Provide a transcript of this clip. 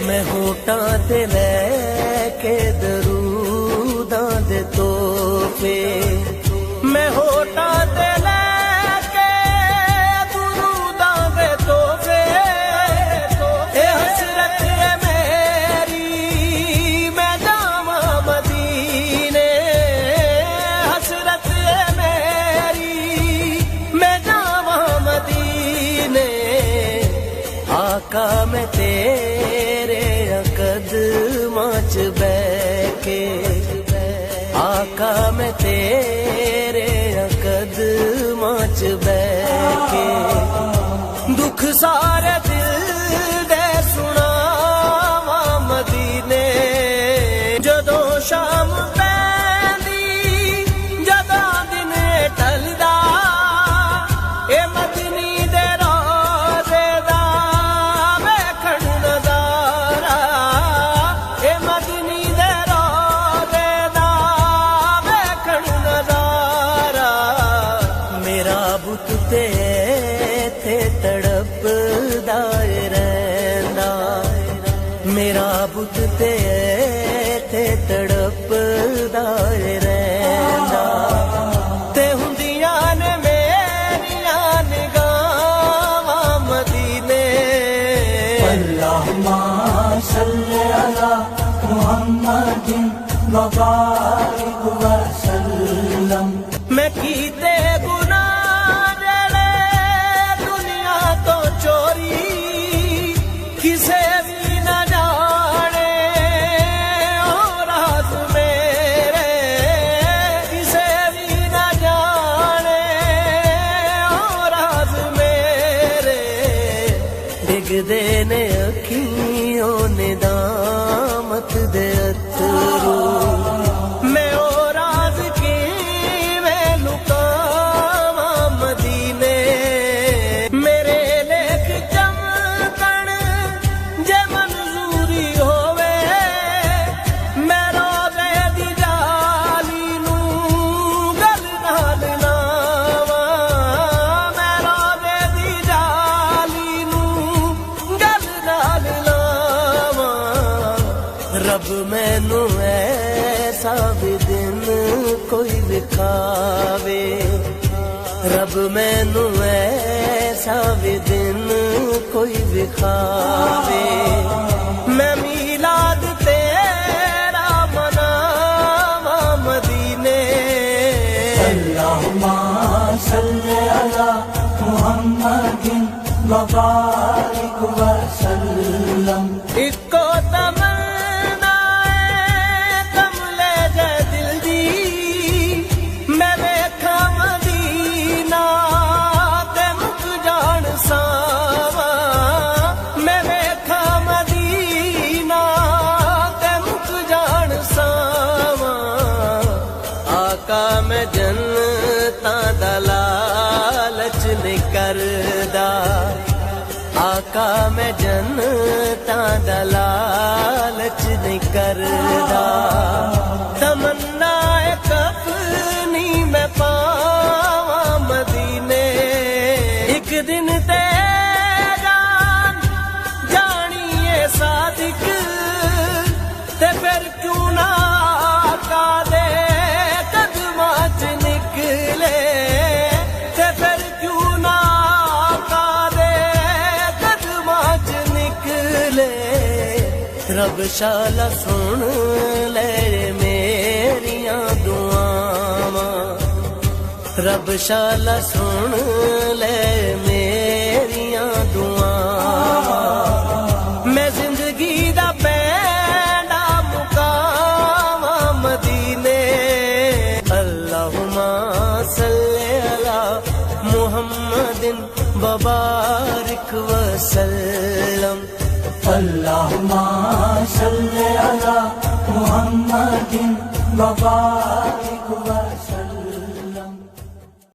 میں ہوٹاں تے لے کے دروداں دے تحفے میں ہوٹاں تے لے کے دروداں دے تحفے اے حسرت ہے میری میں جاواں مدینے حسرت ہے میری میں جاواں مدینے آقا میں تیرے قدماں چ بیٹھ کے آقا میں تیرے قدماں چ بیٹھ کے دکھ سارے دل دے سناواں مدینے جدوں شام پیندی جدوں دن ٹلدا اے مدنی دے روزے دا ویکھن نظارہ اے مدنی دے روزے دا ویکھن نظارہ میرا بت تے تے تڑپدا رہندا میرا بت تے تے تڑپدا رہندا تے ہوندیاں نے میریاں نگاہاں مدینے اللہم صلی علی محمد وبارک وسلم میں کیتے گناہ جڑے دنیا تو چوری کسے بھی نہ جانے او راز میرے کسے بھی نہ جانے او راز میرے ڈگ دے نے اکھیوں ندامت دے اترو میں او راز کیویں لکاواں مدینے میرے لیکھ چمکن جے منظوری ہووے میں روزے دی جالی نوں گل نال لاواں میں روزے دی جالی نوں گل نال لاواں رب مینوں ایسا بھی دن کوئی وکھاوے رب مینوں ایسا بھی دن کوئی وکھاوے میں میلاد تیرا مناواں مدینے اللہم صلی علی محمد وبارک وسلم اکو تمنا کملے جے دل دی میں ویکھاں مدینہ تے مک جان ساواں میں ویکھاں مدینہ تے مک جان ساواں آقا میں جنتاں دا لالچ نہیں کردا آقا میں جنتاں دا لالچ نہیں کردا تمنا کفنی میں پاواں مدینے ایک دن تے جان جانیے صادق تے پھر کیوں نہ آقا دے قدماں چ نکلے تے پھر کیوں نہ آقا دے قدماں چ نکلے رب شالا سن لے میریاں دعاواں رب شالا سن لے میریاں دعاواں میں زندگی دا پینڈا مکاواں مدینے اللہم صلی علی محمد وبارک وسلم اللہم صلی علی محمد وبارک وسلم